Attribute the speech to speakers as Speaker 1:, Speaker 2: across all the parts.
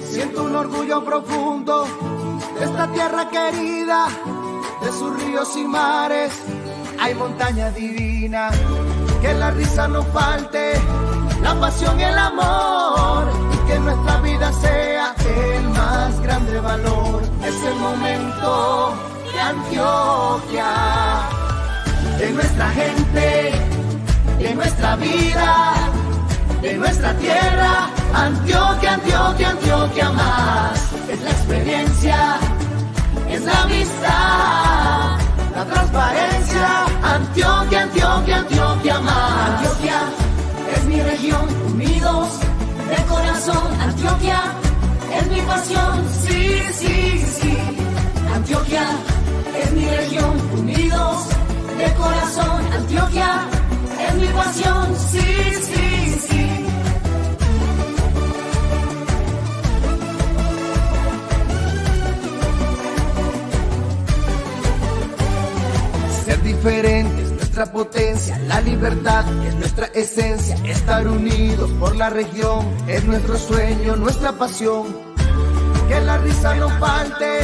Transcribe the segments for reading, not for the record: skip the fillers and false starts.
Speaker 1: Siento un orgullo profundo de esta tierra querida, de sus ríos y mares. Hay montaña divina, que la risa no falte, la pasión y el amor, y que nuestra vida sea el más grande valor. Es el momento de Antioquia, de nuestra gente, de nuestra vida, de nuestra tierra. Antioquia, Antioquia, Antioquia más. Es la experiencia, es la amistad, la transparencia. Antioquia, Antioquia, Antioquia más. Antioquia es mi región, unidos de corazón. Antioquia es mi pasión, sí, sí, sí. Antioquia es mi región, unidos de corazón. Antioquia es mi pasión, sí, sí, sí. Ser diferente es nuestra potencia, la libertad es nuestra esencia. Estar unidos por la región es nuestro sueño, nuestra pasión. Que la risa no falte,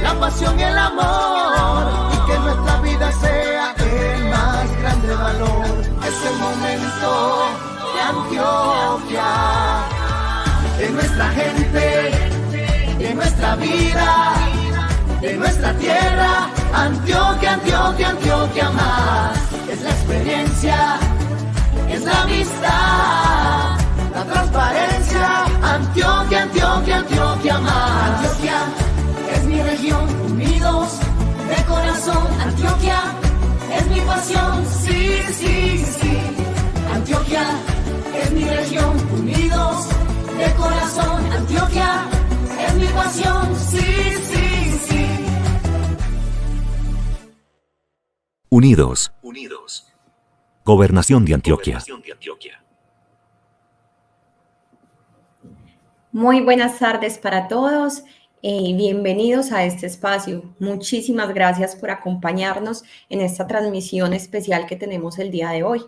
Speaker 1: la pasión y el amor, y que nuestra vida sea el más grande valor. Es el momento de Antioquia, de nuestra gente, de nuestra vida, de nuestra tierra. Antioquia, Antioquia, Antioquia más. Es la experiencia, es la amistad, la transparencia. Antioquia, Antioquia, Antioquia más. Antioquia es mi región, unidos de corazón. Antioquia es mi pasión, sí, sí, sí. Antioquia es mi región, unidos de corazón. Antioquia es mi pasión, sí, sí, sí.
Speaker 2: Unidos. Gobernación de Antioquia.
Speaker 3: Muy buenas tardes para todos y bienvenidos a este espacio. Muchísimas gracias por acompañarnos en esta transmisión especial que tenemos el día de hoy.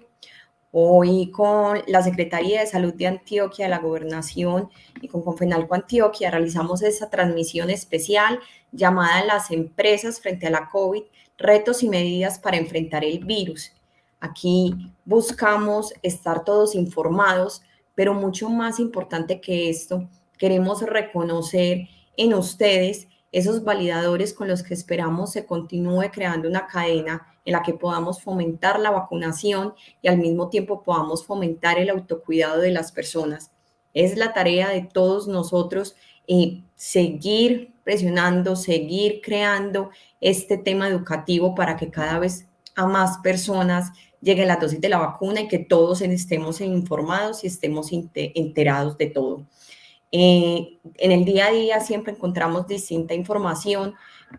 Speaker 3: Hoy con la Secretaría de Salud de Antioquia, la Gobernación y con Confenalco Antioquia realizamos esta transmisión especial llamada Las empresas frente a la COVID, retos y medidas para enfrentar el virus. Aquí buscamos estar todos informados, pero mucho más importante que esto, queremos reconocer en ustedes esos validadores con los que esperamos se continúe creando una cadena en la que podamos fomentar la vacunación y al mismo tiempo podamos fomentar el autocuidado de las personas. Es la tarea de todos nosotros seguir presionando, seguir creando este tema educativo para que cada vez a más personas llegue la dosis de la vacuna y que todos estemos informados y estemos enterados de todo. En el día a día siempre encontramos distinta información,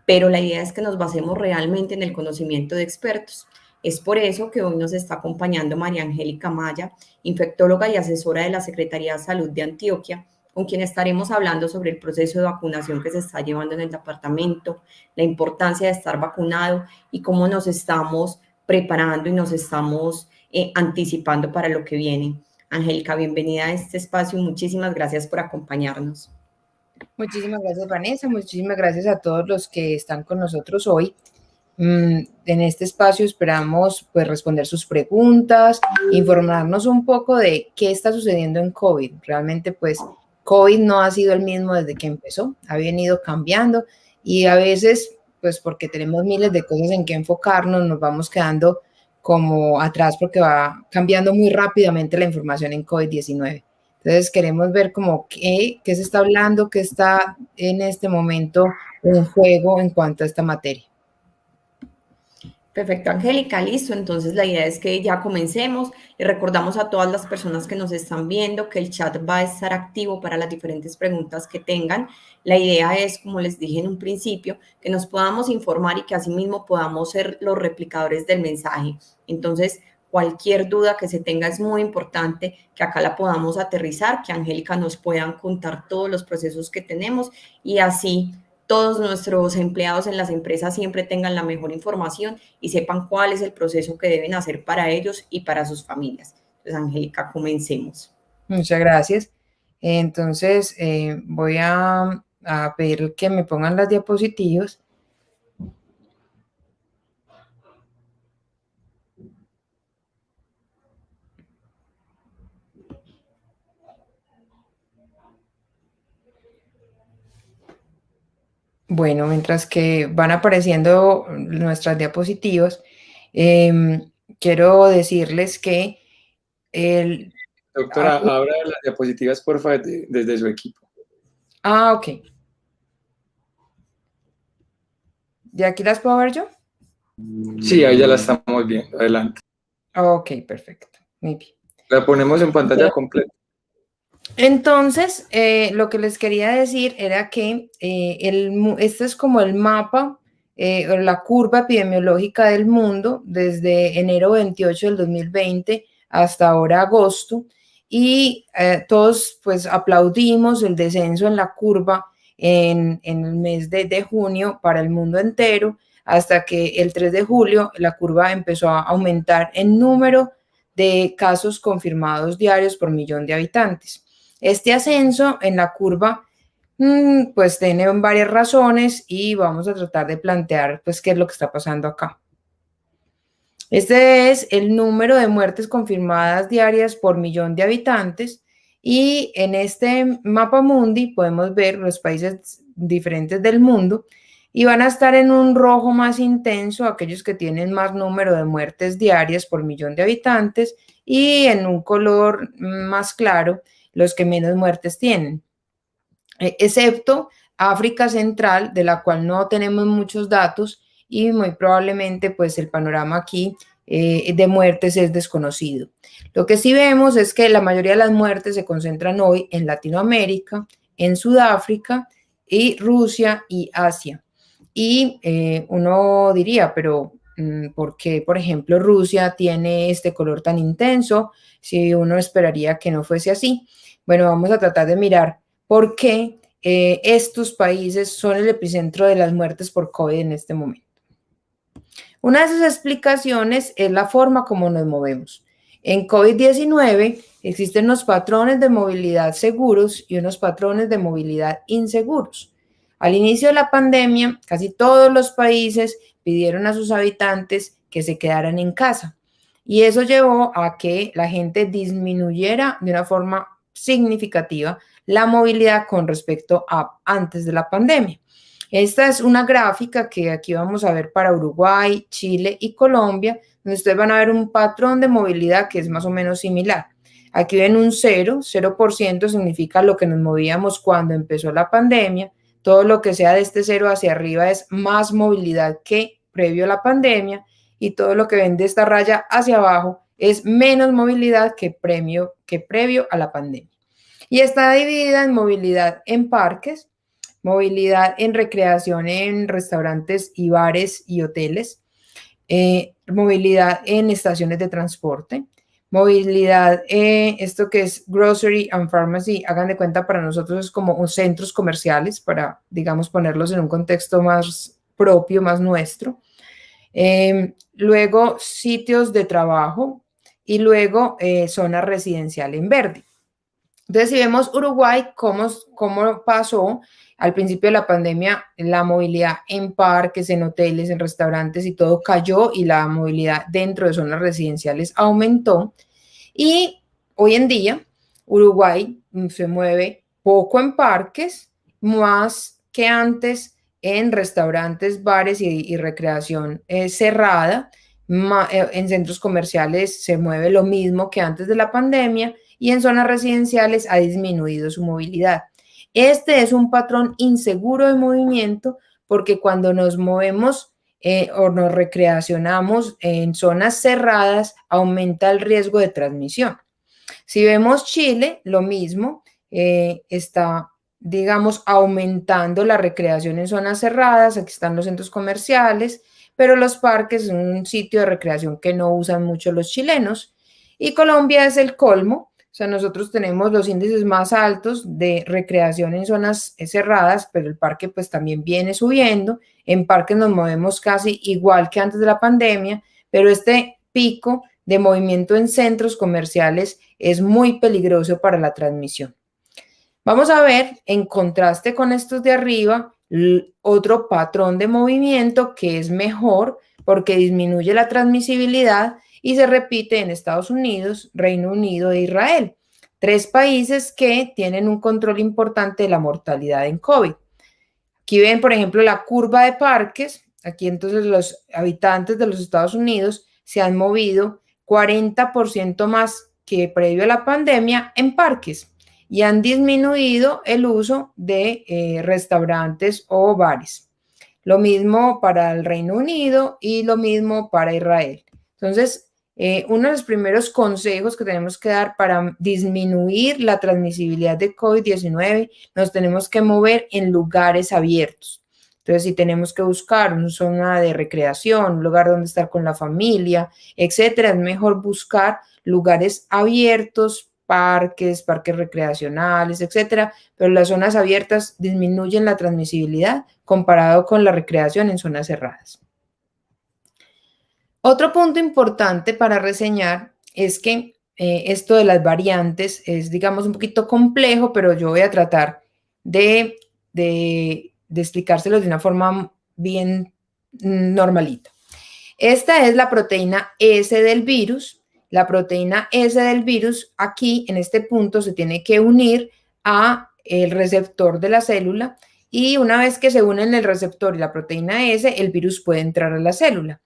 Speaker 3: pero la idea es que nos basemos realmente en el conocimiento de expertos. Es por eso que hoy nos está acompañando María Angélica Maya, infectóloga y asesora de la Secretaría de Salud de Antioquia, con quien estaremos hablando sobre el proceso de vacunación que se está llevando en el departamento, la importancia de estar vacunado y cómo nos estamos preparando y nos estamos anticipando para lo que viene. Angélica, bienvenida a este espacio y muchísimas gracias por acompañarnos.
Speaker 4: Muchísimas gracias, Vanessa. Muchísimas gracias a todos los que están con nosotros hoy. En este espacio esperamos pues responder sus preguntas, informarnos un poco de qué está sucediendo en COVID. Realmente pues COVID no ha sido el mismo desde que empezó, ha venido cambiando y a veces pues porque tenemos miles de cosas en que enfocarnos, nos vamos quedando como atrás porque va cambiando muy rápidamente la información en COVID-19. Entonces queremos ver como qué se está hablando, qué está en este momento en juego en cuanto a esta materia.
Speaker 3: Perfecto, Angélica, listo. Entonces la idea es que ya comencemos. Le recordamos a todas las personas que nos están viendo que el chat va a estar activo para las diferentes preguntas que tengan. La idea es, como les dije en un principio, que nos podamos informar y que asimismo podamos ser los replicadores del mensaje. Entonces, cualquier duda que se tenga es muy importante que acá la podamos aterrizar, que Angélica nos puedan contar todos los procesos que tenemos y así todos nuestros empleados en las empresas siempre tengan la mejor información y sepan cuál es el proceso que deben hacer para ellos y para sus familias. Entonces, Angélica, comencemos.
Speaker 4: Muchas gracias. Entonces, voy a pedir que me pongan las diapositivas. Bueno, mientras que van apareciendo nuestras diapositivas, quiero decirles que el...
Speaker 5: Doctora, abra las diapositivas, por favor, desde su equipo.
Speaker 4: Ok. ¿De aquí las puedo ver yo?
Speaker 5: Sí, ahí ya la estamos viendo. Adelante.
Speaker 4: Ok, perfecto. Muy bien.
Speaker 5: La ponemos en pantalla completa.
Speaker 4: Entonces, lo que les quería decir era que este es como el mapa, o la curva epidemiológica del mundo desde enero 28 del 2020 hasta ahora agosto, y todos pues aplaudimos el descenso en la curva en el mes de junio para el mundo entero, hasta que el 3 de julio la curva empezó a aumentar en número de casos confirmados diarios por millón de habitantes. Este ascenso en la curva pues tiene varias razones y vamos a tratar de plantear pues qué es lo que está pasando acá. Este es el número de muertes confirmadas diarias por millón de habitantes, y en este mapa mundi podemos ver los países diferentes del mundo y van a estar en un rojo más intenso aquellos que tienen más número de muertes diarias por millón de habitantes, y en un color más claro los que menos muertes tienen, excepto África Central, de la cual no tenemos muchos datos y muy probablemente pues el panorama aquí de muertes es desconocido. Lo que sí vemos es que la mayoría de las muertes se concentran hoy en Latinoamérica, en Sudáfrica y Rusia y Asia. Y uno diría, pero ¿por qué, por ejemplo, Rusia tiene este color tan intenso si uno esperaría que no fuese así? Bueno, vamos a tratar de mirar por qué estos países son el epicentro de las muertes por COVID en este momento. Una de esas explicaciones es la forma como nos movemos. En COVID-19 existen unos patrones de movilidad seguros y unos patrones de movilidad inseguros. Al inicio de la pandemia, casi todos los países pidieron a sus habitantes que se quedaran en casa, y eso llevó a que la gente disminuyera de una forma significativa la movilidad con respecto a antes de la pandemia. Esta es una gráfica que aquí vamos a ver para Uruguay, Chile y Colombia, donde ustedes van a ver un patrón de movilidad que es más o menos similar. Aquí ven un 0% significa lo que nos movíamos cuando empezó la pandemia. Todo lo que sea de este 0 hacia arriba es más movilidad que previo a la pandemia, y todo lo que ven de esta raya hacia abajo es menos movilidad que previo a la pandemia. Y está dividida en movilidad en parques, movilidad en recreación en restaurantes y bares y hoteles, movilidad en estaciones de transporte, movilidad, esto que es grocery and pharmacy, hagan de cuenta, para nosotros es como centros comerciales, para, digamos, ponerlos en un contexto más propio, más nuestro. Luego sitios de trabajo, y luego zona residencial en verde. Entonces, si vemos Uruguay, cómo pasó al principio de la pandemia, la movilidad en parques, en hoteles, en restaurantes y todo cayó, y la movilidad dentro de zonas residenciales aumentó. Y hoy en día, Uruguay se mueve poco en parques, más que antes en restaurantes, bares y recreación cerrada. En centros comerciales se mueve lo mismo que antes de la pandemia, y en zonas residenciales ha disminuido su movilidad. Este es un patrón inseguro de movimiento, porque cuando nos movemos o nos recreacionamos en zonas cerradas, aumenta el riesgo de transmisión. Si vemos Chile, lo mismo, está, digamos, aumentando la recreación en zonas cerradas. Aquí están los centros comerciales, pero los parques son un sitio de recreación que no usan mucho los chilenos. Y Colombia es el colmo. O sea, nosotros tenemos los índices más altos de recreación en zonas cerradas, pero el parque pues también viene subiendo. En parques nos movemos casi igual que antes de la pandemia, pero este pico de movimiento en centros comerciales es muy peligroso para la transmisión. Vamos a ver, en contraste con estos de arriba, otro patrón de movimiento que es mejor porque disminuye la transmisibilidad y se repite en Estados Unidos, Reino Unido e Israel. 3 países que tienen un control importante de la mortalidad en COVID. Aquí ven, por ejemplo, la curva de parques. Aquí entonces los habitantes de los Estados Unidos se han movido 40% más que previo a la pandemia en parques y han disminuido el uso de restaurantes o bares. Lo mismo para el Reino Unido y lo mismo para Israel. Entonces, uno de los primeros consejos que tenemos que dar para disminuir la transmisibilidad de COVID-19, nos tenemos que mover en lugares abiertos. Entonces, si tenemos que buscar una zona de recreación, un lugar donde estar con la familia, etcétera, es mejor buscar lugares abiertos, parques recreacionales, etcétera, pero las zonas abiertas disminuyen la transmisibilidad comparado con la recreación en zonas cerradas. Otro punto importante para reseñar es que esto de las variantes es, digamos, un poquito complejo, pero yo voy a tratar de explicárselos de una forma bien normalita. Esta es la proteína S del virus. La proteína S del virus aquí en este punto se tiene que unir a el receptor de la célula y una vez que se unen el receptor y la proteína S, el virus puede entrar a la célula.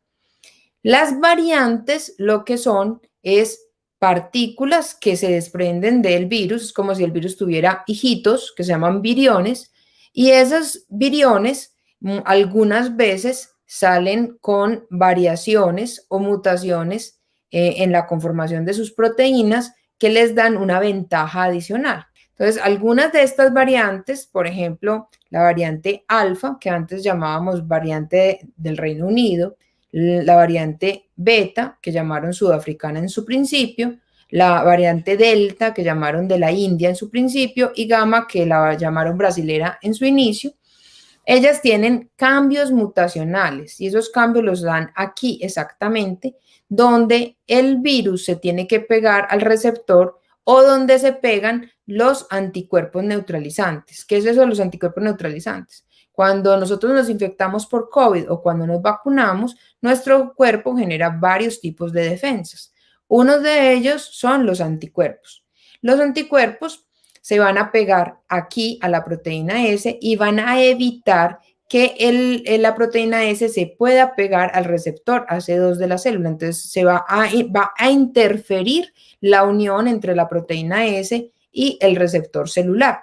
Speaker 4: Las variantes lo que son es partículas que se desprenden del virus, es como si el virus tuviera hijitos que se llaman viriones y esos viriones algunas veces salen con variaciones o mutaciones en la conformación de sus proteínas que les dan una ventaja adicional. Entonces, algunas de estas variantes, por ejemplo, la variante alfa, que antes llamábamos variante del Reino Unido, la variante beta, que llamaron sudafricana en su principio, la variante delta, que llamaron de la India en su principio, y gamma, que la llamaron brasilera en su inicio. Ellas tienen cambios mutacionales y esos cambios los dan aquí exactamente, donde el virus se tiene que pegar al receptor o donde se pegan los anticuerpos neutralizantes. ¿Qué es eso de los anticuerpos neutralizantes? Cuando nosotros nos infectamos por COVID o cuando nos vacunamos, nuestro cuerpo genera varios tipos de defensas. Uno de ellos son los anticuerpos. Los anticuerpos se van a pegar aquí a la proteína S y van a evitar que la proteína S se pueda pegar al receptor AC2 de la célula. Entonces, se va a interferir la unión entre la proteína S y el receptor celular.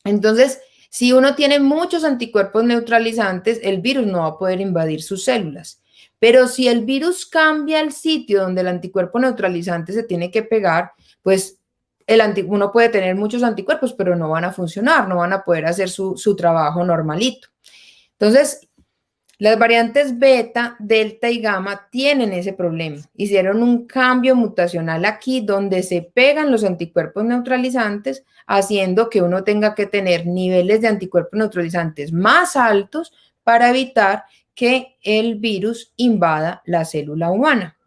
Speaker 4: Entonces, si uno tiene muchos anticuerpos neutralizantes, el virus no va a poder invadir sus células. Pero si el virus cambia el sitio donde el anticuerpo neutralizante se tiene que pegar, pues uno puede tener muchos anticuerpos, pero no van a funcionar, no van a poder hacer su trabajo normalito. Entonces, las variantes beta, delta y gamma tienen ese problema. Hicieron un cambio mutacional aquí donde se pegan los anticuerpos neutralizantes, haciendo que uno tenga que tener niveles de anticuerpos neutralizantes más altos para evitar que el virus invada la célula humana.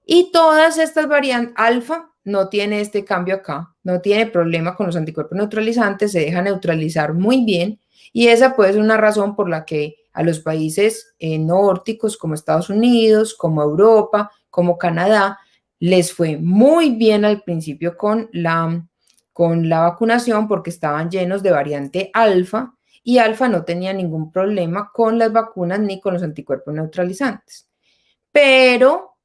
Speaker 4: Y todas estas variantes, alfa no tiene este cambio acá, no tiene problema con los anticuerpos neutralizantes, se deja neutralizar muy bien y esa puede ser una razón por la que a los países nórdicos como Estados Unidos, como Europa, como Canadá, les fue muy bien al principio con la vacunación porque estaban llenos de variante alfa y alfa no tenía ningún problema con las vacunas ni con los anticuerpos neutralizantes. Pero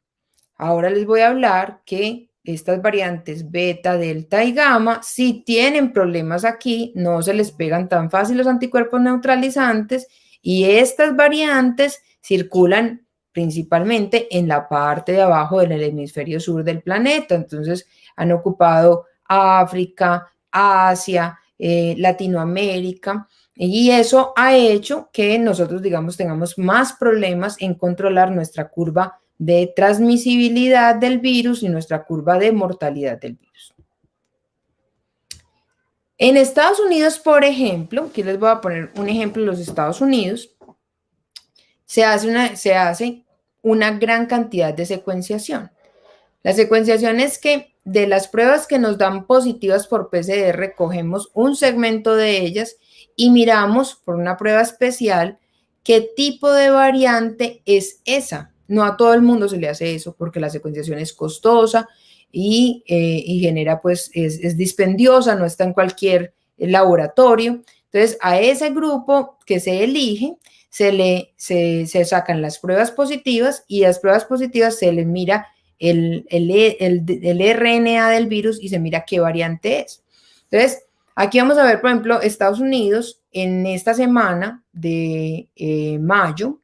Speaker 4: ahora les voy a hablar que estas variantes beta, delta y gamma sí tienen problemas aquí, no se les pegan tan fácil los anticuerpos neutralizantes y estas variantes circulan principalmente en la parte de abajo del hemisferio sur del planeta. Entonces han ocupado África, Asia, Latinoamérica y eso ha hecho que nosotros, digamos, tengamos más problemas en controlar nuestra curva de transmisibilidad del virus y nuestra curva de mortalidad del virus. En Estados Unidos, por ejemplo, aquí les voy a poner un ejemplo de los Estados Unidos, se hace una gran cantidad de secuenciación. La secuenciación es que de las pruebas que nos dan positivas por PCR, cogemos un segmento de ellas y miramos por una prueba especial qué tipo de variante es esa. No a todo el mundo se le hace eso porque la secuenciación es costosa y genera, pues, es dispendiosa, no está en cualquier laboratorio. Entonces, a ese grupo que se elige, se sacan las pruebas positivas y las pruebas positivas se les mira el RNA del virus y se mira qué variante es. Entonces, aquí vamos a ver, por ejemplo, Estados Unidos en esta semana de mayo,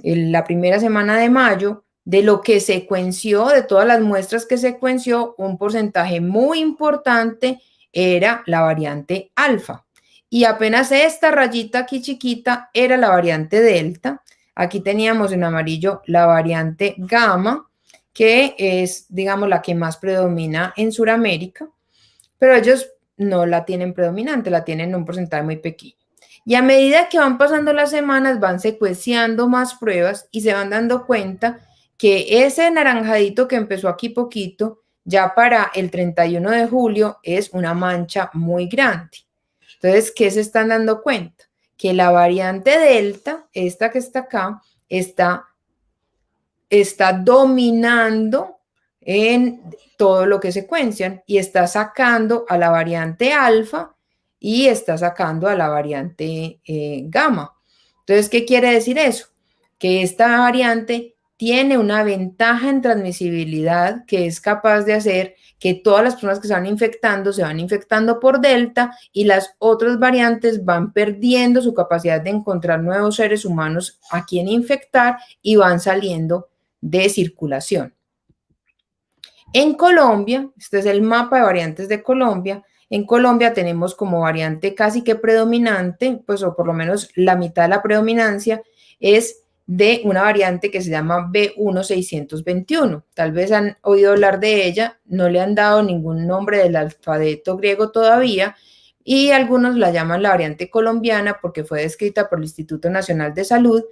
Speaker 4: en la primera semana de mayo, de lo que secuenció, de todas las muestras que secuenció, un porcentaje muy importante era la variante alfa. Y apenas esta rayita aquí chiquita era la variante delta. Aquí teníamos en amarillo la variante gamma, que es, digamos, la que más predomina en Sudamérica, pero ellos no la tienen predominante, la tienen en un porcentaje muy pequeño. Y a medida que van pasando las semanas, van secuenciando más pruebas y se van dando cuenta que ese naranjadito que empezó aquí poquito, ya para el 31 de julio es una mancha muy grande. Entonces, ¿qué se están dando cuenta? Que la variante Delta, esta que está acá, está dominando en todo lo que secuencian y está sacando a la variante alfa y está sacando a la variante gamma. Entonces, ¿qué quiere decir eso? Que esta variante tiene una ventaja en transmisibilidad que es capaz de hacer que todas las personas que se van infectando por delta y las otras variantes van perdiendo su capacidad de encontrar nuevos seres humanos a quien infectar y van saliendo de circulación. En Colombia, este es el mapa de variantes de Colombia. En Colombia tenemos como variante casi que predominante, pues o por lo menos la mitad de la predominancia es de una variante que se llama B1621. Tal vez han oído hablar de ella, no le han dado ningún nombre del alfabeto griego todavía y algunos la llaman la variante colombiana porque fue descrita por el Instituto Nacional de Salud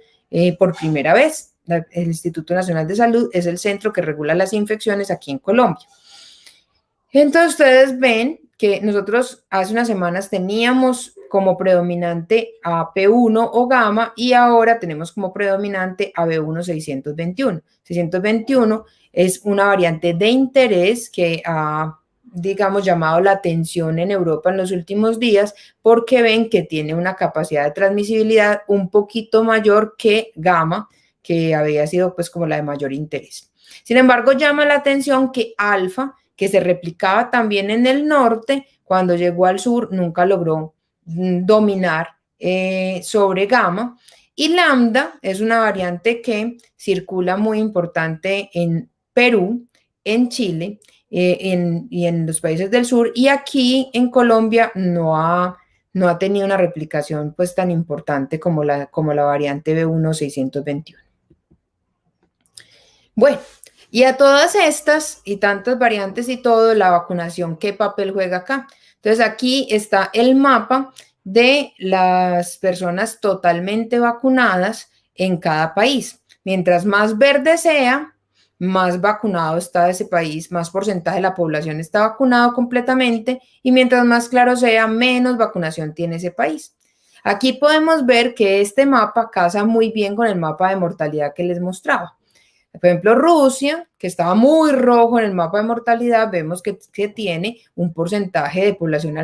Speaker 4: por primera vez. El Instituto Nacional de Salud es el centro que regula las infecciones aquí en Colombia. Entonces ustedes ven que nosotros hace unas semanas teníamos como predominante a P1 o gamma y ahora tenemos como predominante a B1621. 621 es una variante de interés que ha, digamos, llamado la atención en Europa en los últimos días porque ven que tiene una capacidad de transmisibilidad un poquito mayor que gamma, que había sido pues como la de mayor interés. Sin embargo, llama la atención que alfa, que se replicaba también en el norte, cuando llegó al sur nunca logró dominar sobre gamma, y lambda es una variante que circula muy importante en Perú, en Chile y en los países del sur, y aquí en Colombia no ha tenido una replicación pues tan importante como la variante B1621. Bueno, y a todas estas y tantas variantes y todo, la vacunación, ¿qué papel juega acá? Entonces aquí está el mapa de las personas totalmente vacunadas en cada país. Mientras más verde sea, más vacunado está ese país, más porcentaje de la población está vacunado completamente y mientras más claro sea, menos vacunación tiene ese país. Aquí podemos ver que este mapa casa muy bien con el mapa de mortalidad que les mostraba. Por ejemplo, Rusia, que estaba muy rojo en el mapa de mortalidad, vemos que tiene un porcentaje de población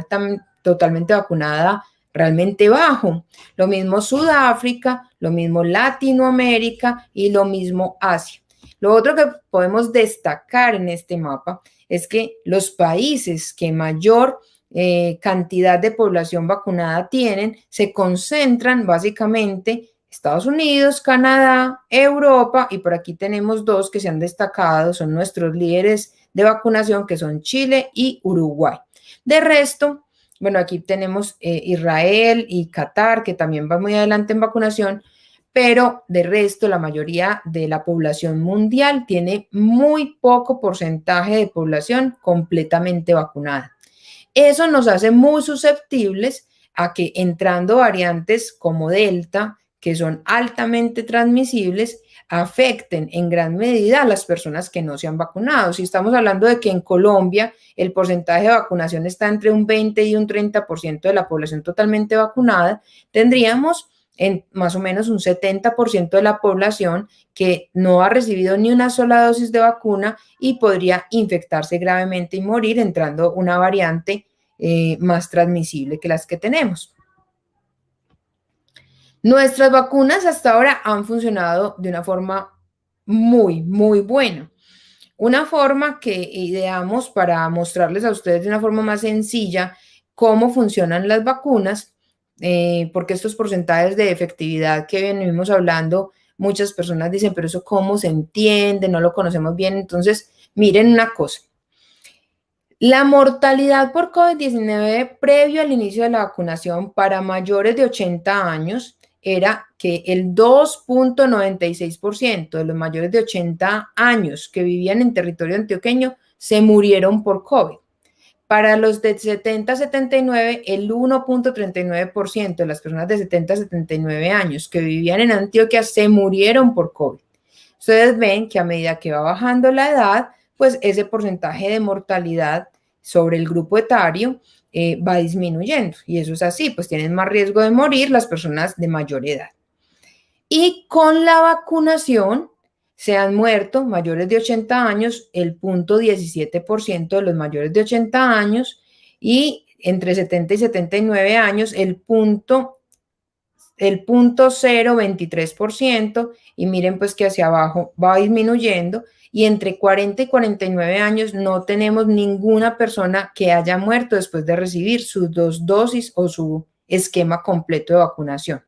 Speaker 4: totalmente vacunada realmente bajo. Lo mismo Sudáfrica, lo mismo Latinoamérica y lo mismo Asia. Lo otro que podemos destacar en este mapa es que los países que mayor cantidad de población vacunada tienen se concentran básicamente Estados Unidos, Canadá, Europa, y por aquí tenemos dos que se han destacado, son nuestros líderes de vacunación, que son Chile y Uruguay. De resto, bueno, aquí tenemos Israel y Qatar, que también va muy adelante en vacunación, pero de resto, la mayoría de la población mundial tiene muy poco porcentaje de población completamente vacunada. Eso nos hace muy susceptibles a que entrando variantes como Delta, que son altamente transmisibles, afecten en gran medida a las personas que no se han vacunado. Si estamos hablando de que en Colombia el porcentaje de vacunación está entre un 20 y un 30% de la población totalmente vacunada, tendríamos en más o menos un 70% de la población que no ha recibido ni una sola dosis de vacuna y podría infectarse gravemente y morir, entrando una variante más transmisible que las que tenemos. Nuestras vacunas hasta ahora han funcionado de una forma muy, muy buena. Una forma que ideamos para mostrarles a ustedes de una forma más sencilla cómo funcionan las vacunas, porque estos porcentajes de efectividad que venimos hablando, muchas personas dicen, pero eso cómo se entiende, no lo conocemos bien. Entonces, miren una cosa. La mortalidad por COVID-19 previo al inicio de la vacunación para mayores de 80 años era que el 2.96% de los mayores de 80 años que vivían en territorio antioqueño se murieron por COVID. Para los de 70 a 79, el 1.39% de las personas de 70 a 79 años que vivían en Antioquia se murieron por COVID. Ustedes ven que a medida que va bajando la edad, pues ese porcentaje de mortalidad sobre el grupo etario va disminuyendo. Y eso es así, pues tienen más riesgo de morir las personas de mayor edad. Y con la vacunación se han muerto mayores de 80 años, el 0.17% de los mayores de 80 años, y entre 70 y 79 años el 0.023%, y miren pues que hacia abajo va disminuyendo, y entre 40 y 49 años no tenemos ninguna persona que haya muerto después de recibir sus 2 dosis o su esquema completo de vacunación.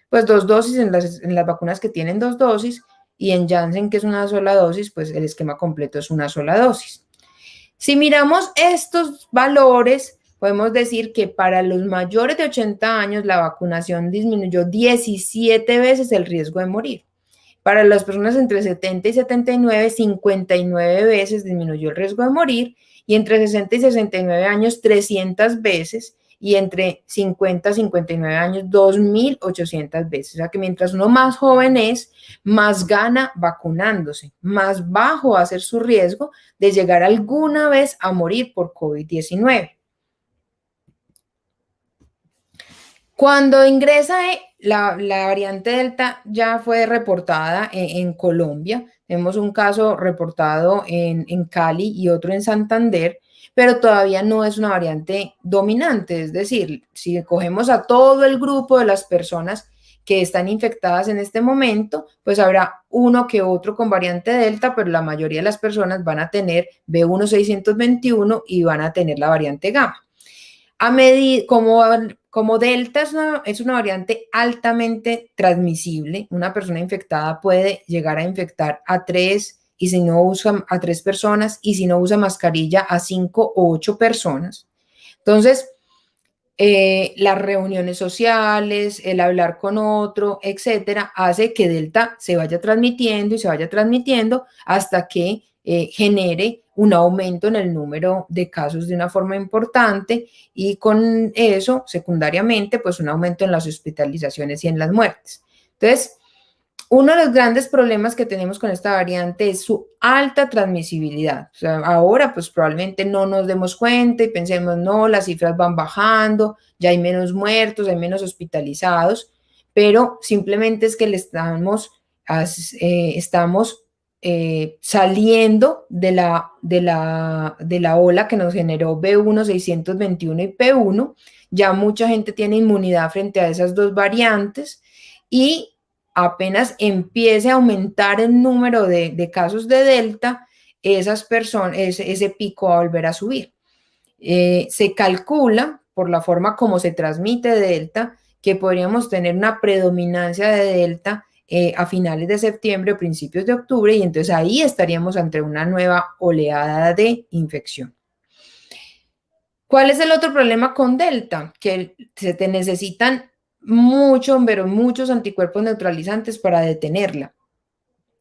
Speaker 4: Pues 2 dosis en las vacunas que tienen 2 dosis, y en Janssen, que es una sola dosis, pues el esquema completo es una sola dosis. Si miramos estos valores, podemos decir que para los mayores de 80 años la vacunación disminuyó 17 veces el riesgo de morir. Para las personas entre 70 y 79, 59 veces disminuyó el riesgo de morir, y entre 60 y 69 años, 300 veces, y entre 50 y 59 años, 2.800 veces. O sea que mientras uno más joven es, más gana vacunándose, más bajo va a ser su riesgo de llegar alguna vez a morir por COVID-19. Cuando ingresa la variante Delta, ya fue reportada en Colombia. Tenemos un caso reportado en Cali y otro en Santander, pero todavía no es una variante dominante. Es decir, si cogemos a todo el grupo de las personas que están infectadas en este momento, pues habrá uno que otro con variante Delta, pero la mayoría de las personas van a tener B1621 y van a tener la variante Gamma. Como Delta es una variante altamente transmisible, una persona infectada puede llegar a infectar a 3, y si no usa a 3 personas, y si no usa mascarilla a 5 o 8 personas. Entonces, las reuniones sociales, el hablar con otro, etcétera, hace que Delta se vaya transmitiendo y se vaya transmitiendo hasta que genere un aumento en el número de casos de una forma importante, y con eso, secundariamente, pues un aumento en las hospitalizaciones y en las muertes. Entonces, uno de los grandes problemas que tenemos con esta variante es su alta transmisibilidad. O sea, ahora pues probablemente no nos demos cuenta y pensemos, no, las cifras van bajando, ya hay menos muertos, hay menos hospitalizados, pero simplemente es que estamos saliendo de la ola que nos generó B1621 y P1. Ya mucha gente tiene inmunidad frente a esas dos variantes, y apenas empiece a aumentar el número de casos de Delta, ese pico va a volver a subir. Se calcula, por la forma como se transmite Delta, que podríamos tener una predominancia de Delta a finales de septiembre o principios de octubre, y entonces ahí estaríamos ante una nueva oleada de infección. ¿Cuál es el otro problema con Delta? Que se te necesitan muchos anticuerpos neutralizantes para detenerla.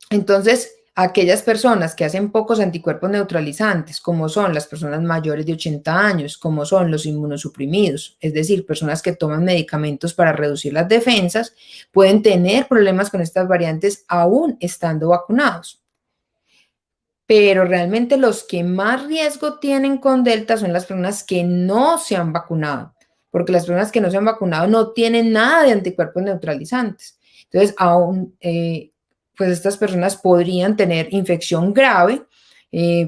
Speaker 4: Entonces, Aquellas personas que hacen pocos anticuerpos neutralizantes, como son las personas mayores de 80 años, como son los inmunosuprimidos, es decir, personas que toman medicamentos para reducir las defensas, pueden tener problemas con estas variantes aún estando vacunados. Pero realmente los que más riesgo tienen con Delta son las personas que no se han vacunado, porque las personas que no se han vacunado no tienen nada de anticuerpos neutralizantes. Entonces, aún, pues estas personas podrían tener infección grave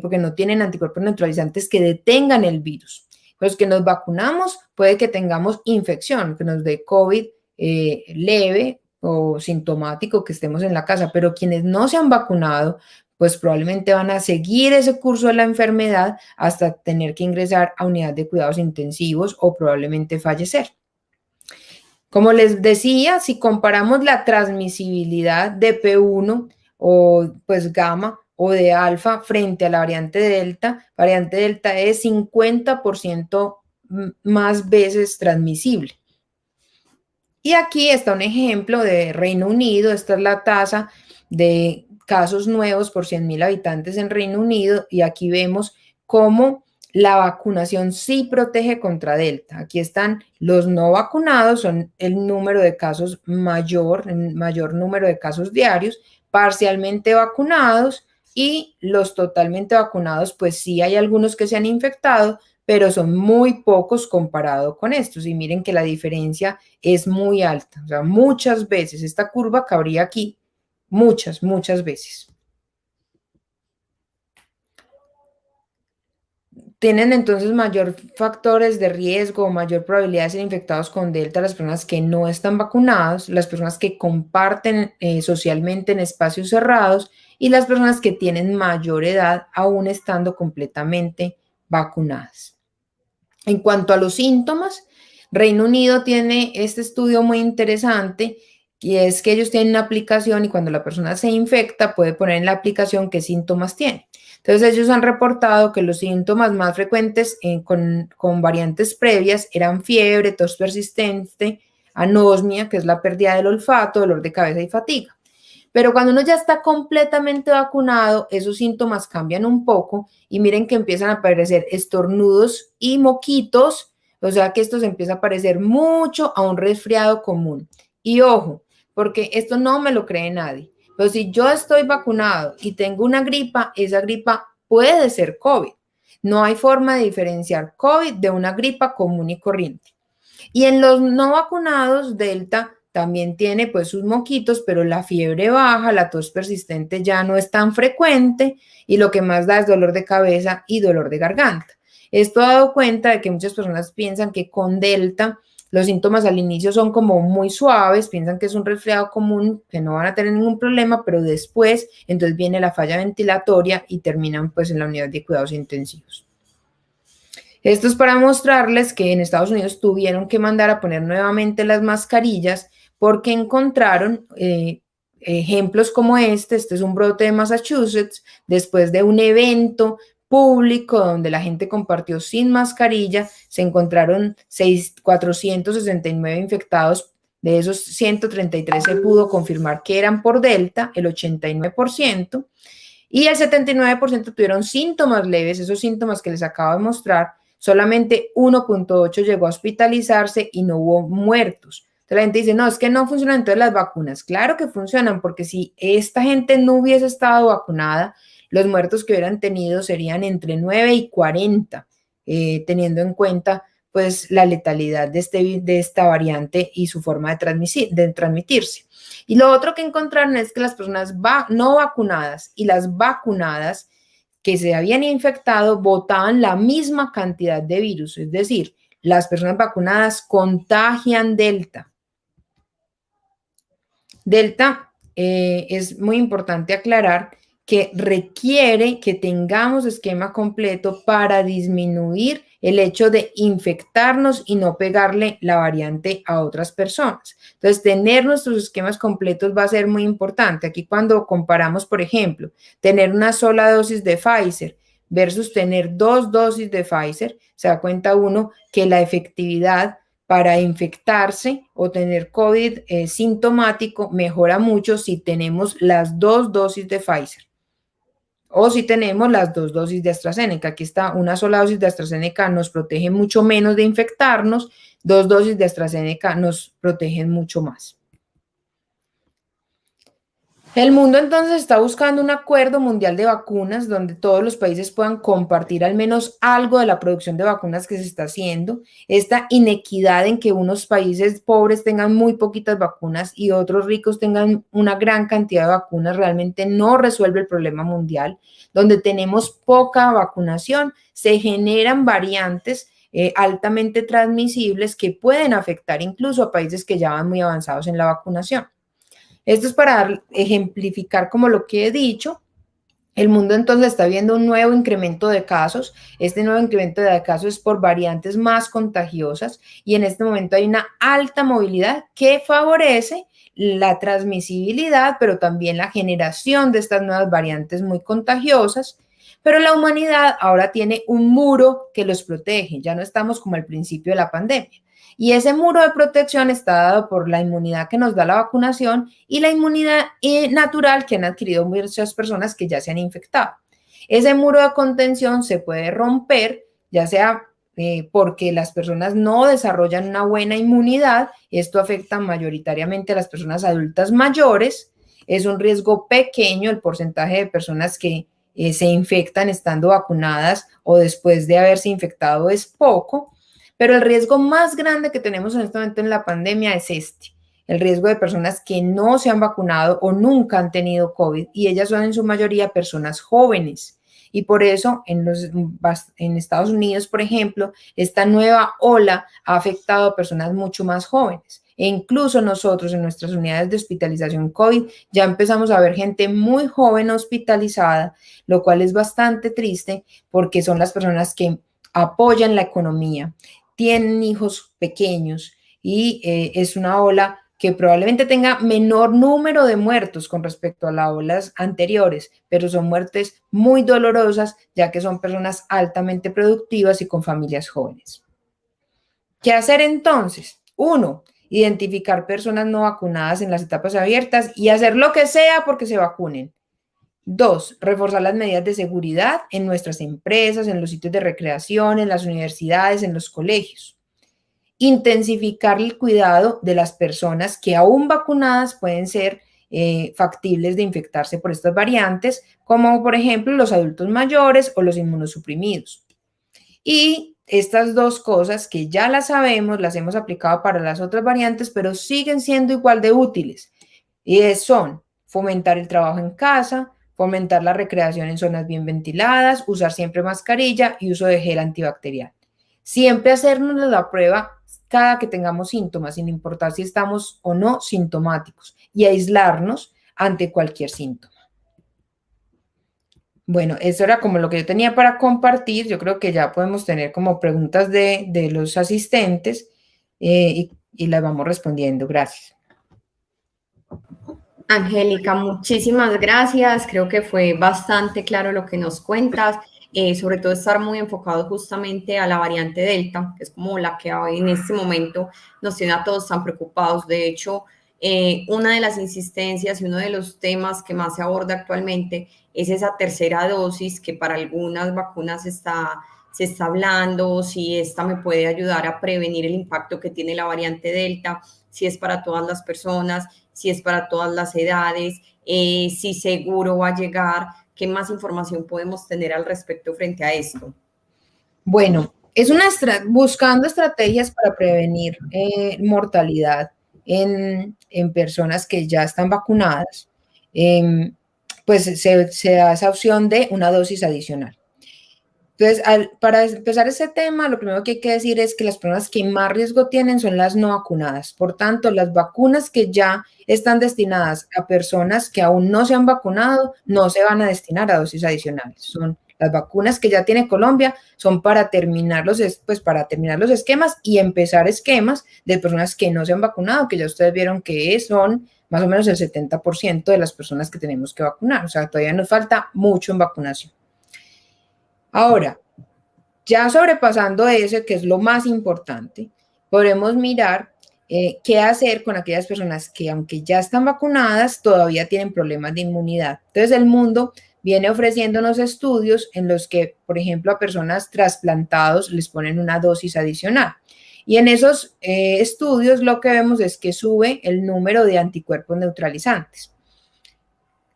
Speaker 4: porque no tienen anticuerpos neutralizantes que detengan el virus. Los que nos vacunamos puede que tengamos infección, que nos dé COVID leve o sintomático, que estemos en la casa, pero quienes no se han vacunado, pues probablemente van a seguir ese curso de la enfermedad hasta tener que ingresar a unidad de cuidados intensivos o probablemente fallecer. Como les decía, si comparamos la transmisibilidad de P1 o pues gamma o de alfa frente a la variante delta es 50% más veces transmisible. Y aquí está un ejemplo de Reino Unido. Esta es la tasa de casos nuevos por 100.000 habitantes en Reino Unido y aquí vemos cómo la vacunación sí protege contra Delta. Aquí están los no vacunados, son el número de casos mayor número de casos diarios, parcialmente vacunados y los totalmente vacunados, pues sí hay algunos que se han infectado, pero son muy pocos comparado con estos. Y miren que la diferencia es muy alta, o sea, muchas veces esta curva cabría aquí. Muchas veces. Tienen entonces mayor factores de riesgo o mayor probabilidad de ser infectados con Delta las personas que no están vacunadas, las personas que comparten socialmente en espacios cerrados y las personas que tienen mayor edad aún estando completamente vacunadas. En cuanto a los síntomas, Reino Unido tiene este estudio muy interesante y es que ellos tienen una aplicación y cuando la persona se infecta puede poner en la aplicación qué síntomas tiene. Entonces ellos han reportado que los síntomas más frecuentes con variantes previas eran fiebre, tos persistente, anosmia, que es la pérdida del olfato, dolor de cabeza y fatiga. Pero cuando uno ya está completamente vacunado, esos síntomas cambian un poco y miren que empiezan a aparecer estornudos y moquitos, o sea que esto se empieza a parecer mucho a un resfriado común. Y ojo, porque esto no me lo cree nadie, pero si yo estoy vacunado y tengo una gripa, esa gripa puede ser COVID. No hay forma de diferenciar COVID de una gripa común y corriente. Y en los no vacunados, Delta también tiene pues sus moquitos, pero la fiebre baja, la tos persistente ya no es tan frecuente y lo que más da es dolor de cabeza y dolor de garganta. Esto ha dado cuenta de que muchas personas piensan que con Delta los síntomas al inicio son como muy suaves, piensan que es un resfriado común, que no van a tener ningún problema, pero después entonces viene la falla ventilatoria y terminan pues en la unidad de cuidados intensivos. Esto es para mostrarles que en Estados Unidos tuvieron que mandar a poner nuevamente las mascarillas porque encontraron ejemplos como este es un brote de Massachusetts, después de un evento público donde la gente compartió sin mascarilla, se encontraron 469 infectados, de esos 133 se pudo confirmar que eran por Delta, el 89%, y el 79% tuvieron síntomas leves, esos síntomas que les acabo de mostrar, solamente 1.8 llegó a hospitalizarse y no hubo muertos. Entonces la gente dice, no, es que no funcionan entonces las vacunas. Claro que funcionan, porque si esta gente no hubiese estado vacunada, los muertos que hubieran tenido serían entre 9 y 40, teniendo en cuenta pues la letalidad de esta variante y su forma de transmitirse. Y lo otro que encontraron es que las personas no vacunadas y las vacunadas que se habían infectado botaban la misma cantidad de virus, es decir, las personas vacunadas contagian Delta. Delta es muy importante aclarar que requiere que tengamos esquema completo para disminuir el hecho de infectarnos y no pegarle la variante a otras personas. Entonces, tener nuestros esquemas completos va a ser muy importante. Aquí cuando comparamos, por ejemplo, tener una sola dosis de Pfizer versus tener 2 dosis de Pfizer, se da cuenta uno que la efectividad para infectarse o tener COVID sintomático mejora mucho si tenemos las 2 dosis de Pfizer. o si tenemos las 2 dosis de AstraZeneca. Aquí está, una sola dosis de AstraZeneca nos protege mucho menos de infectarnos, 2 dosis de AstraZeneca nos protegen mucho más. El mundo entonces está buscando un acuerdo mundial de vacunas donde todos los países puedan compartir al menos algo de la producción de vacunas que se está haciendo. Esta inequidad en que unos países pobres tengan muy poquitas vacunas y otros ricos tengan una gran cantidad de vacunas realmente no resuelve el problema mundial. Donde tenemos poca vacunación, se generan variantes altamente transmisibles que pueden afectar incluso a países que ya van muy avanzados en la vacunación. Esto es para ejemplificar como lo que he dicho. El mundo entonces está viendo un nuevo incremento de casos. Este nuevo incremento de casos es por variantes más contagiosas y en este momento hay una alta movilidad que favorece la transmisibilidad, pero también la generación de estas nuevas variantes muy contagiosas. Pero la humanidad ahora tiene un muro que los protege. Ya no estamos como al principio de la pandemia. Y ese muro de protección está dado por la inmunidad que nos da la vacunación y la inmunidad natural que han adquirido muchas personas que ya se han infectado. Ese muro de contención se puede romper, ya sea porque las personas no desarrollan una buena inmunidad. Esto afecta mayoritariamente a las personas adultas mayores. Es un riesgo pequeño el porcentaje de personas que se infectan estando vacunadas o después de haberse infectado es poco. Pero el riesgo más grande que tenemos en este momento en la pandemia es el riesgo de personas que no se han vacunado o nunca han tenido COVID, y ellas son en su mayoría personas jóvenes. Y por eso en Estados Unidos, por ejemplo, esta nueva ola ha afectado a personas mucho más jóvenes. E incluso nosotros en nuestras unidades de hospitalización COVID ya empezamos a ver gente muy joven hospitalizada, lo cual es bastante triste porque son las personas que apoyan la economía, tienen hijos pequeños y es una ola que probablemente tenga menor número de muertos con respecto a las olas anteriores, pero son muertes muy dolorosas ya que son personas altamente productivas y con familias jóvenes. ¿Qué hacer entonces? 1, identificar personas no vacunadas en las etapas abiertas y hacer lo que sea porque se vacunen. 2, reforzar las medidas de seguridad en nuestras empresas, en los sitios de recreación, en las universidades, en los colegios. Intensificar el cuidado de las personas que aún vacunadas pueden ser factibles de infectarse por estas variantes, como por ejemplo los adultos mayores o los inmunosuprimidos. Y estas 2 cosas que ya las sabemos, las hemos aplicado para las otras variantes, pero siguen siendo igual de útiles. Y son fomentar el trabajo en casa, fomentar la recreación en zonas bien ventiladas, usar siempre mascarilla y uso de gel antibacterial. Siempre hacernos la prueba cada que tengamos síntomas, sin importar si estamos o no sintomáticos, y aislarnos ante cualquier síntoma. Bueno, eso era como lo que yo tenía para compartir. Yo creo que ya podemos tener como preguntas de los asistentes y las vamos respondiendo. Gracias.
Speaker 3: Angélica, muchísimas gracias. Creo que fue bastante claro lo que nos cuentas, sobre todo estar muy enfocado justamente a la variante Delta, que es como la que hoy en este momento nos tiene a todos tan preocupados. De hecho, una de las insistencias y uno de los temas que más se aborda actualmente es esa tercera dosis que para algunas vacunas se está hablando, si esta me puede ayudar a prevenir el impacto que tiene la variante Delta, si es para todas las personas, si es para todas las edades, si seguro va a llegar. ¿Qué más información podemos tener al respecto frente a esto?
Speaker 4: Bueno, es buscando estrategias para prevenir mortalidad en personas que ya están vacunadas, pues se da esa opción de una dosis adicional. Entonces, para empezar este tema, lo primero que hay que decir es que las personas que más riesgo tienen son las no vacunadas. Por tanto, las vacunas que ya están destinadas a personas que aún no se han vacunado no se van a destinar a dosis adicionales. Son las vacunas que ya tiene Colombia, son para terminar los esquemas y empezar esquemas de personas que no se han vacunado, que ya ustedes vieron que son más o menos el 70% de las personas que tenemos que vacunar. O sea, todavía nos falta mucho en vacunación. Ahora, ya sobrepasando eso, que es lo más importante, podremos mirar qué hacer con aquellas personas que, aunque ya están vacunadas, todavía tienen problemas de inmunidad. Entonces, el mundo viene ofreciéndonos estudios en los que, por ejemplo, a personas trasplantados les ponen una dosis adicional. Y en esos estudios lo que vemos es que sube el número de anticuerpos neutralizantes.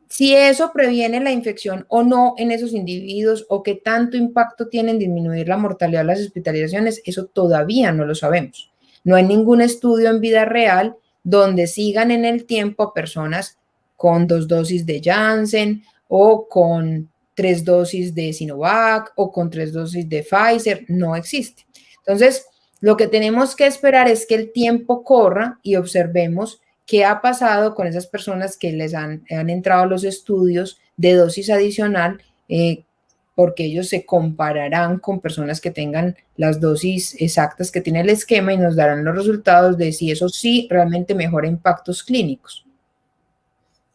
Speaker 4: Si eso previene la infección o no en esos individuos o qué tanto impacto tiene en disminuir la mortalidad o las hospitalizaciones, eso todavía no lo sabemos. No hay ningún estudio en vida real donde sigan en el tiempo a personas con 2 dosis de Janssen o con 3 dosis de Sinovac o con 3 dosis de Pfizer. No existe. Entonces, lo que tenemos que esperar es que el tiempo corra y observemos qué ha pasado con esas personas que les han entrado a los estudios de dosis adicional, porque ellos se compararán con personas que tengan las dosis exactas que tiene el esquema y nos darán los resultados de si eso sí realmente mejora impactos clínicos.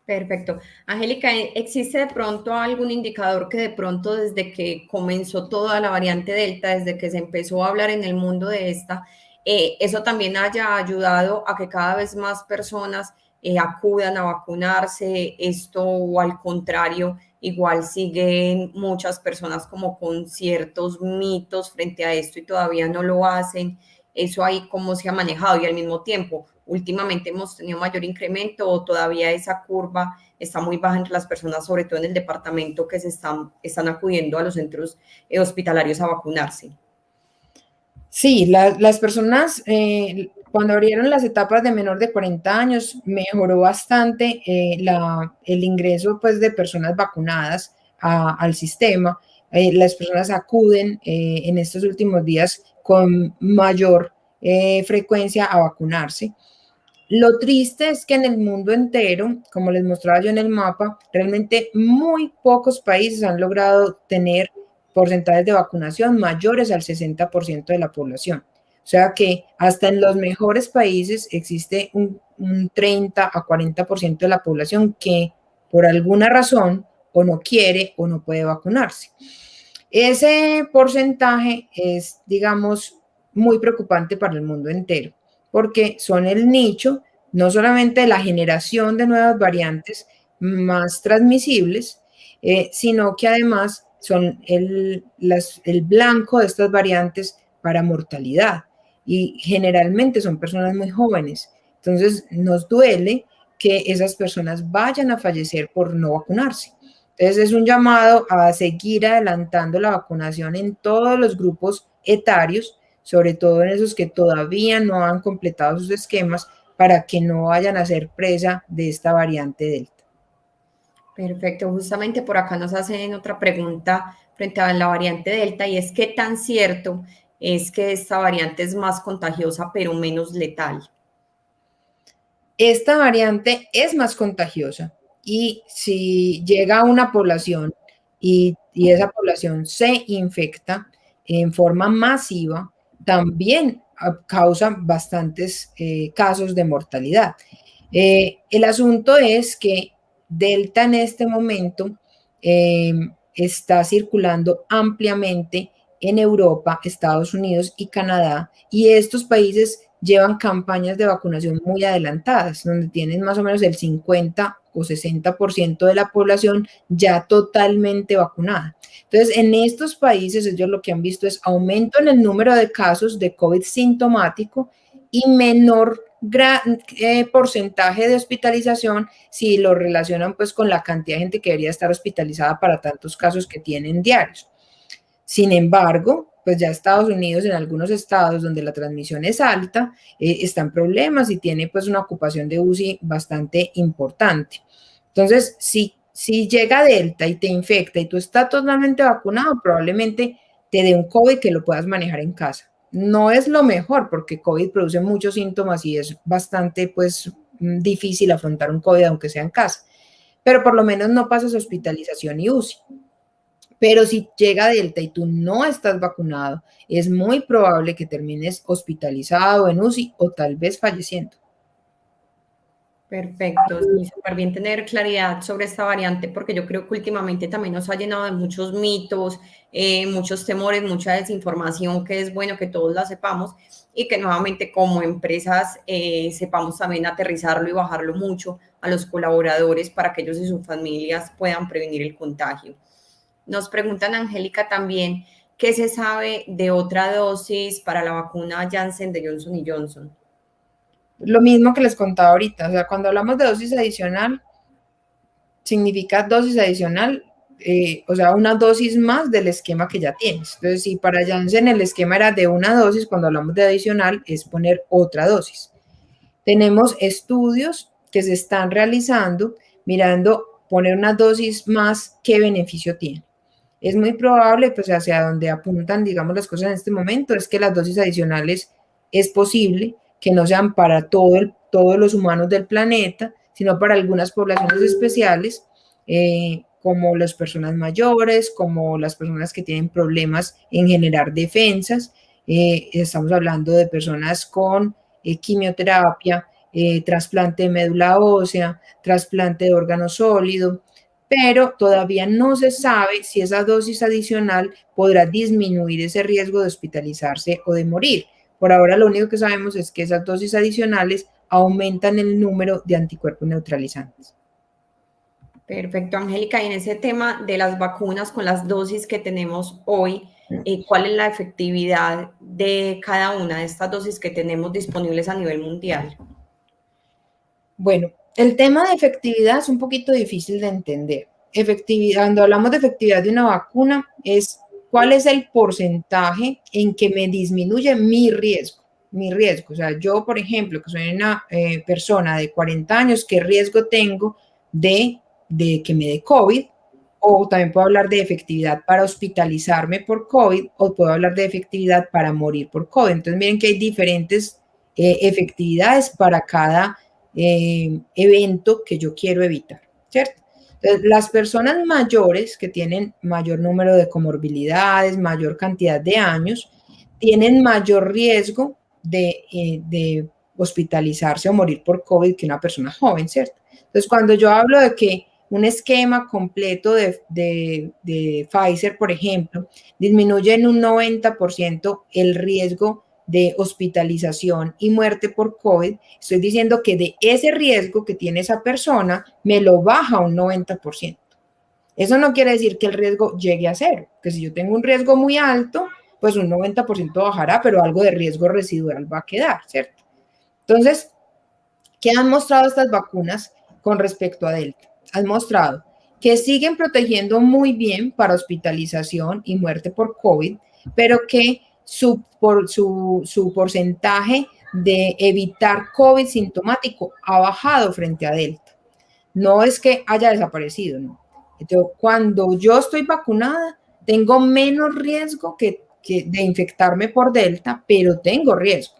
Speaker 3: Perfecto. Angélica, ¿existe de pronto algún indicador que de pronto desde que comenzó toda la variante Delta, desde que se empezó a hablar en el mundo de esta, eso también haya ayudado a que cada vez más personas acudan a vacunarse? Esto, o al contrario, igual siguen muchas personas como con ciertos mitos frente a esto y todavía no lo hacen? ¿Eso ahí cómo se ha manejado? Y al mismo tiempo, últimamente hemos tenido mayor incremento o todavía esa curva está muy baja entre las personas, sobre todo en el departamento, que están acudiendo a los centros hospitalarios a vacunarse.
Speaker 4: Sí, las personas cuando abrieron las etapas de menor de 40 años mejoró bastante el ingreso pues, de personas vacunadas al sistema. Las personas acuden en estos últimos días con mayor frecuencia a vacunarse. Lo triste es que en el mundo entero, como les mostraba yo en el mapa, realmente muy pocos países han logrado tener porcentajes de vacunación mayores al 60% de la población. O sea que hasta en los mejores países existe un 30 a 40% de la población que por alguna razón o no quiere o no puede vacunarse. Ese porcentaje es, digamos, muy preocupante para el mundo entero, porque son el nicho no solamente de la generación de nuevas variantes más transmisibles, sino que además son el blanco de estas variantes para mortalidad y generalmente son personas muy jóvenes. Entonces nos duele que esas personas vayan a fallecer por no vacunarse. Entonces es un llamado a seguir adelantando la vacunación en todos los grupos etarios, sobre todo en esos que todavía no han completado sus esquemas, para que no vayan a ser presa de esta variante Delta.
Speaker 3: Perfecto, justamente por acá nos hacen otra pregunta frente a la variante Delta, y es ¿qué tan cierto es que esta variante es más contagiosa pero menos letal?
Speaker 4: Esta variante es más contagiosa y si llega a una población y esa población se infecta en forma masiva, también causa bastantes casos de mortalidad. El asunto es que Delta en este momento está circulando ampliamente en Europa, Estados Unidos y Canadá, y estos países llevan campañas de vacunación muy adelantadas, donde tienen más o menos el 50 o 60% de la población ya totalmente vacunada. Entonces, en estos países ellos lo que han visto es aumento en el número de casos de COVID sintomático y menor porcentaje de hospitalización si lo relacionan pues con la cantidad de gente que debería estar hospitalizada para tantos casos que tienen diarios. Sin embargo, pues ya Estados Unidos, en algunos estados donde la transmisión es alta, está en problemas y tiene pues una ocupación de UCI bastante importante. Entonces, si llega Delta y te infecta y tú estás totalmente vacunado, probablemente te dé un COVID que lo puedas manejar en casa. No es lo mejor porque COVID produce muchos síntomas y es bastante pues difícil afrontar un COVID aunque sea en casa, pero por lo menos no pasas hospitalización y UCI. Pero si llega Delta y tú no estás vacunado, es muy probable que termines hospitalizado en UCI o tal vez falleciendo.
Speaker 3: Perfecto, sí, súper bien tener claridad sobre esta variante, porque yo creo que últimamente también nos ha llenado de muchos mitos, muchos temores, mucha desinformación, que es bueno que todos la sepamos y que nuevamente como empresas sepamos también aterrizarlo y bajarlo mucho a los colaboradores para que ellos y sus familias puedan prevenir el contagio. Nos preguntan, Angélica, también, ¿qué se sabe de otra dosis para la vacuna Janssen de Johnson & Johnson?
Speaker 4: Lo mismo que les contaba ahorita, o sea, cuando hablamos de dosis adicional, significa dosis adicional, o sea, una dosis más del esquema que ya tienes. Entonces, si para Janssen el esquema era de una dosis, cuando hablamos de adicional es poner otra dosis. Tenemos estudios que se están realizando mirando poner una dosis más, ¿qué beneficio tiene? Es muy probable, pues hacia donde apuntan, digamos, las cosas en este momento, es que las dosis adicionales es posible que no sean para todos los humanos del planeta, sino para algunas poblaciones especiales, como las personas mayores, como las personas que tienen problemas en generar defensas. Estamos hablando de personas con quimioterapia, trasplante de médula ósea, trasplante de órgano sólido, pero todavía no se sabe si esa dosis adicional podrá disminuir ese riesgo de hospitalizarse o de morir. Por ahora lo único que sabemos es que esas dosis adicionales aumentan el número de anticuerpos neutralizantes.
Speaker 3: Perfecto, Angélica. Y en ese tema de las vacunas con las dosis que tenemos hoy, ¿cuál es la efectividad de cada una de estas dosis que tenemos disponibles a nivel mundial?
Speaker 4: Bueno, el tema de efectividad es un poquito difícil de entender. Cuando hablamos de efectividad de una vacuna, es cuál es el porcentaje en que me disminuye mi riesgo. O sea, yo, por ejemplo, que soy una persona de 40 años, ¿qué riesgo tengo de que me dé COVID? O también puedo hablar de efectividad para hospitalizarme por COVID, o puedo hablar de efectividad para morir por COVID. Entonces, miren que hay diferentes efectividades para cada evento que yo quiero evitar, ¿cierto? Entonces, las personas mayores que tienen mayor número de comorbilidades, mayor cantidad de años, tienen mayor riesgo de hospitalizarse o morir por COVID que una persona joven, ¿cierto? Entonces, cuando yo hablo de que un esquema completo de Pfizer, por ejemplo, disminuye en un 90% el riesgo de hospitalización y muerte por COVID, estoy diciendo que de ese riesgo que tiene esa persona, me lo baja un 90%. Eso no quiere decir que el riesgo llegue a cero, que si yo tengo un riesgo muy alto, pues un 90% bajará, pero algo de riesgo residual va a quedar, ¿cierto? Entonces, ¿qué han mostrado estas vacunas con respecto a Delta? Han mostrado que siguen protegiendo muy bien para hospitalización y muerte por COVID, pero que su porcentaje de evitar COVID sintomático ha bajado frente a Delta. No es que haya desaparecido, no. Entonces, cuando yo estoy vacunada, tengo menos riesgo que de infectarme por Delta, pero tengo riesgo.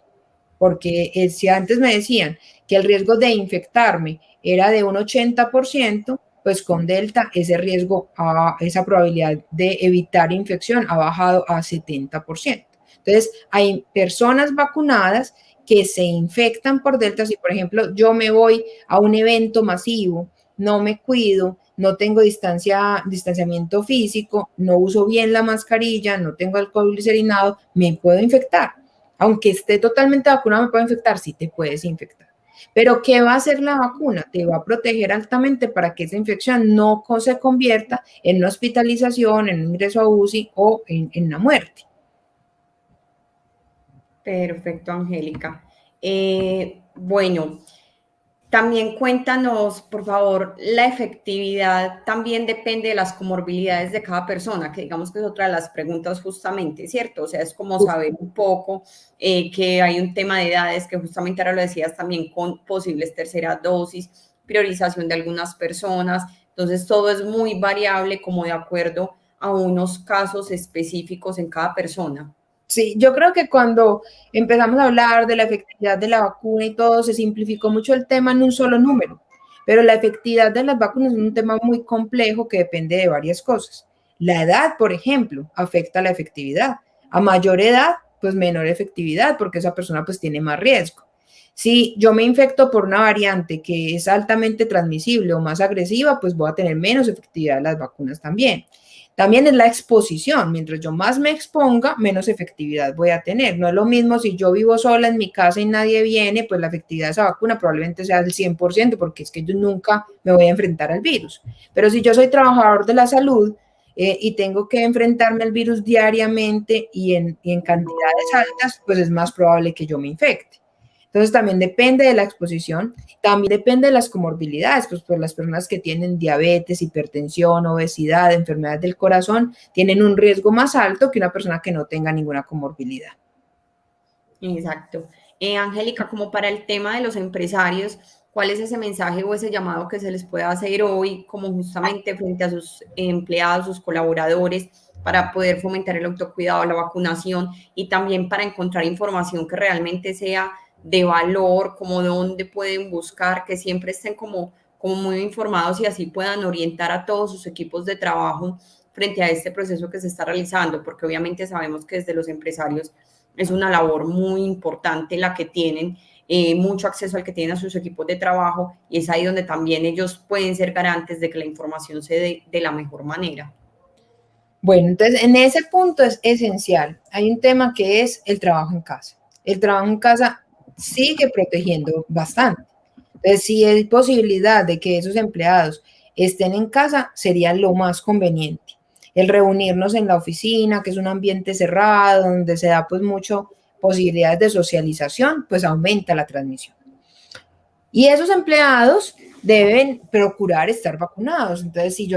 Speaker 4: Porque si antes me decían que el riesgo de infectarme era de un 80%, pues con Delta ese riesgo, esa probabilidad de evitar infección ha bajado a 70%. Entonces, hay personas vacunadas que se infectan por Delta. Si, por ejemplo, yo me voy a un evento masivo, no me cuido, no tengo distanciamiento físico, no uso bien la mascarilla, no tengo alcohol glicerinado, me puedo infectar. Aunque esté totalmente vacunado, me puedo infectar, sí te puedes infectar. Pero, ¿qué va a hacer la vacuna? Te va a proteger altamente para que esa infección no se convierta en una hospitalización, en un ingreso a UCI o en una muerte.
Speaker 3: Perfecto, Angélica. Bueno, también cuéntanos, por favor, la efectividad también depende de las comorbilidades de cada persona, que digamos que es otra de las preguntas justamente, ¿cierto? O sea, es como saber un poco que hay un tema de edades, que justamente ahora lo decías también con posibles terceras dosis, priorización de algunas personas, entonces todo es muy variable como de acuerdo a unos casos específicos en cada persona.
Speaker 4: Sí, yo creo que cuando empezamos a hablar de la efectividad de la vacuna y todo, se simplificó mucho el tema en un solo número, pero la efectividad de las vacunas es un tema muy complejo que depende de varias cosas. La edad, por ejemplo, afecta la efectividad. A mayor edad, pues menor efectividad, porque esa persona pues tiene más riesgo. Si yo me infecto por una variante que es altamente transmisible o más agresiva, pues voy a tener menos efectividad de las vacunas también. También es la exposición. Mientras yo más me exponga, menos efectividad voy a tener. No es lo mismo si yo vivo sola en mi casa y nadie viene, pues la efectividad de esa vacuna probablemente sea del 100%, porque es que yo nunca me voy a enfrentar al virus. Pero si yo soy trabajador de la salud y tengo que enfrentarme al virus diariamente y en cantidades altas, pues es más probable que yo me infecte. Entonces también depende de la exposición, también depende de las comorbilidades, pues las personas que tienen diabetes, hipertensión, obesidad, enfermedades del corazón, tienen un riesgo más alto que una persona que no tenga ninguna comorbilidad.
Speaker 3: Exacto. Angélica, como para el tema de los empresarios, ¿cuál es ese mensaje o ese llamado que se les puede hacer hoy, como justamente frente a sus empleados, sus colaboradores, para poder fomentar el autocuidado, la vacunación y también para encontrar información que realmente sea de valor, como dónde pueden buscar, que siempre estén como muy informados y así puedan orientar a todos sus equipos de trabajo frente a este proceso que se está realizando? Porque obviamente sabemos que desde los empresarios es una labor muy importante la que tienen, mucho acceso al que tienen a sus equipos de trabajo, y es ahí donde también ellos pueden ser garantes de que la información se dé de la mejor manera.
Speaker 4: Bueno, entonces en ese punto es esencial. Hay un tema que es el trabajo en casa. El trabajo en casa sigue protegiendo bastante. Entonces, si hay posibilidad de que esos empleados estén en casa, sería lo más conveniente. El reunirnos en la oficina, que es un ambiente cerrado, donde se da pues mucho posibilidades de socialización, pues aumenta la transmisión. Y esos empleados deben procurar estar vacunados. Entonces, si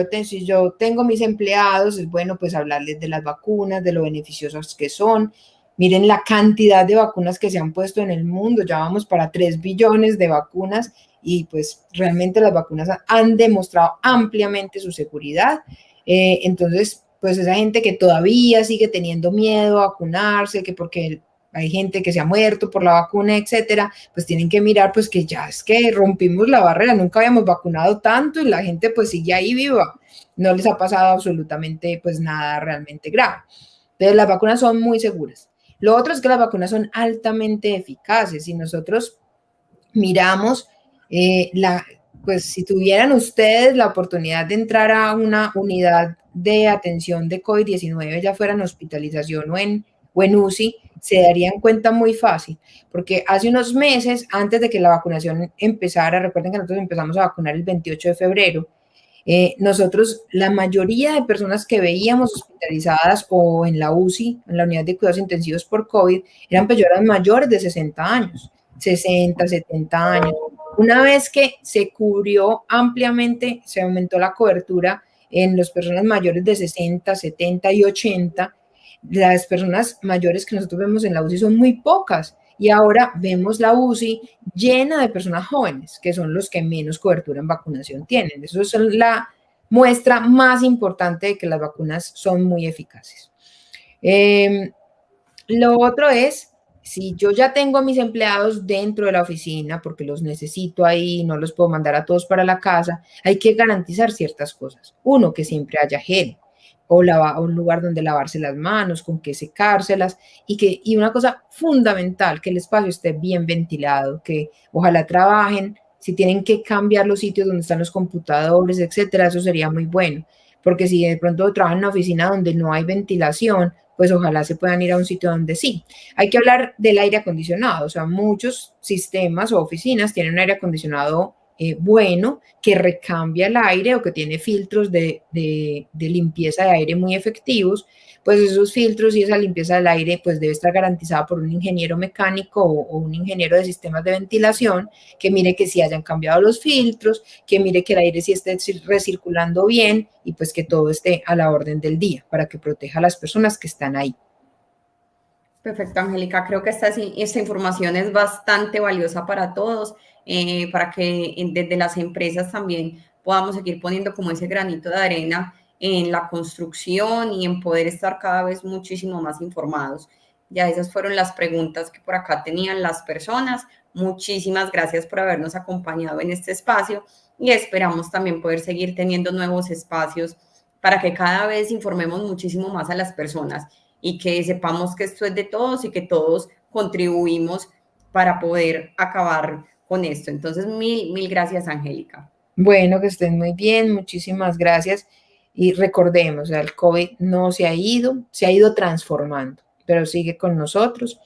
Speaker 4: yo tengo mis empleados, es bueno pues hablarles de las vacunas, de lo beneficiosas que son. Miren la cantidad de vacunas que se han puesto en el mundo, ya vamos para 3 billones de vacunas y pues realmente las vacunas han demostrado ampliamente su seguridad. Entonces, pues esa gente que todavía sigue teniendo miedo a vacunarse, que porque hay gente que se ha muerto por la vacuna, etcétera, pues tienen que mirar pues que ya es que rompimos la barrera, nunca habíamos vacunado tanto y la gente pues sigue ahí viva, no les ha pasado absolutamente pues nada realmente grave. Entonces las vacunas son muy seguras. Lo otro es que las vacunas son altamente eficaces. Si nosotros miramos, pues si tuvieran ustedes la oportunidad de entrar a una unidad de atención de COVID-19, ya fuera en hospitalización o en UCI, se darían cuenta muy fácil, porque hace unos meses, antes de que la vacunación empezara, recuerden que nosotros empezamos a vacunar el 28 de febrero, nosotros, la mayoría de personas que veíamos hospitalizadas o en la UCI, en la unidad de cuidados intensivos por COVID, eran personas mayores de 60 años, 60, 70 años. Una vez que se cubrió ampliamente, se aumentó la cobertura en las personas mayores de 60, 70 y 80, las personas mayores que nosotros vemos en la UCI son muy pocas. Y ahora vemos la UCI llena de personas jóvenes, que son los que menos cobertura en vacunación tienen. Eso es la muestra más importante de que las vacunas son muy eficaces. Lo otro es, si yo ya tengo a mis empleados dentro de la oficina, porque los necesito ahí, no los puedo mandar a todos para la casa, hay que garantizar ciertas cosas. Uno, que siempre haya gel o un lugar donde lavarse las manos, con qué secárselas, y una cosa fundamental, que el espacio esté bien ventilado, que ojalá trabajen, si tienen que cambiar los sitios donde están los computadores, etcétera, eso sería muy bueno, porque si de pronto trabajan en una oficina donde no hay ventilación, pues ojalá se puedan ir a un sitio donde sí. Hay que hablar del aire acondicionado, o sea, muchos sistemas o oficinas tienen un aire acondicionado bueno, que recambia el aire o que tiene filtros de limpieza de aire muy efectivos, pues esos filtros y esa limpieza del aire pues debe estar garantizada por un ingeniero mecánico o un ingeniero de sistemas de ventilación que mire que sí hayan cambiado los filtros, que mire que el aire sí esté recirculando bien y pues que todo esté a la orden del día para que proteja a las personas que están ahí.
Speaker 3: Perfecto, Angélica. Creo que esta información es bastante valiosa para todos, para que desde las empresas también podamos seguir poniendo como ese granito de arena en la construcción y en poder estar cada vez muchísimo más informados. Ya esas fueron las preguntas que por acá tenían las personas. Muchísimas gracias por habernos acompañado en este espacio y esperamos también poder seguir teniendo nuevos espacios para que cada vez informemos muchísimo más a las personas y que sepamos que esto es de todos y que todos contribuimos para poder acabar con esto. Entonces, mil gracias, Angélica.
Speaker 4: Bueno, que estén muy bien, muchísimas gracias. Y recordemos, o sea, el COVID no se ha ido transformando, pero sigue con nosotros.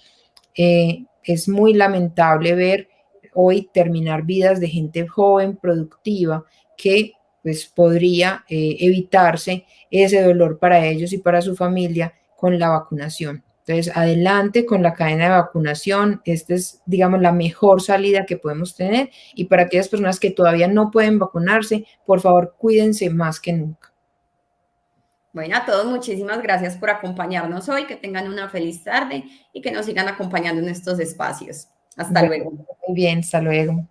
Speaker 4: Es muy lamentable ver hoy terminar vidas de gente joven, productiva, que pues podría evitarse ese dolor para ellos y para su familia con la vacunación. Entonces, adelante con la cadena de vacunación. Esta es, digamos, la mejor salida que podemos tener. Y para aquellas personas que todavía no pueden vacunarse, por favor, cuídense más que nunca.
Speaker 3: Bueno, a todos muchísimas gracias por acompañarnos hoy, que tengan una feliz tarde y que nos sigan acompañando en estos espacios. Hasta luego.
Speaker 4: Muy bien, hasta luego.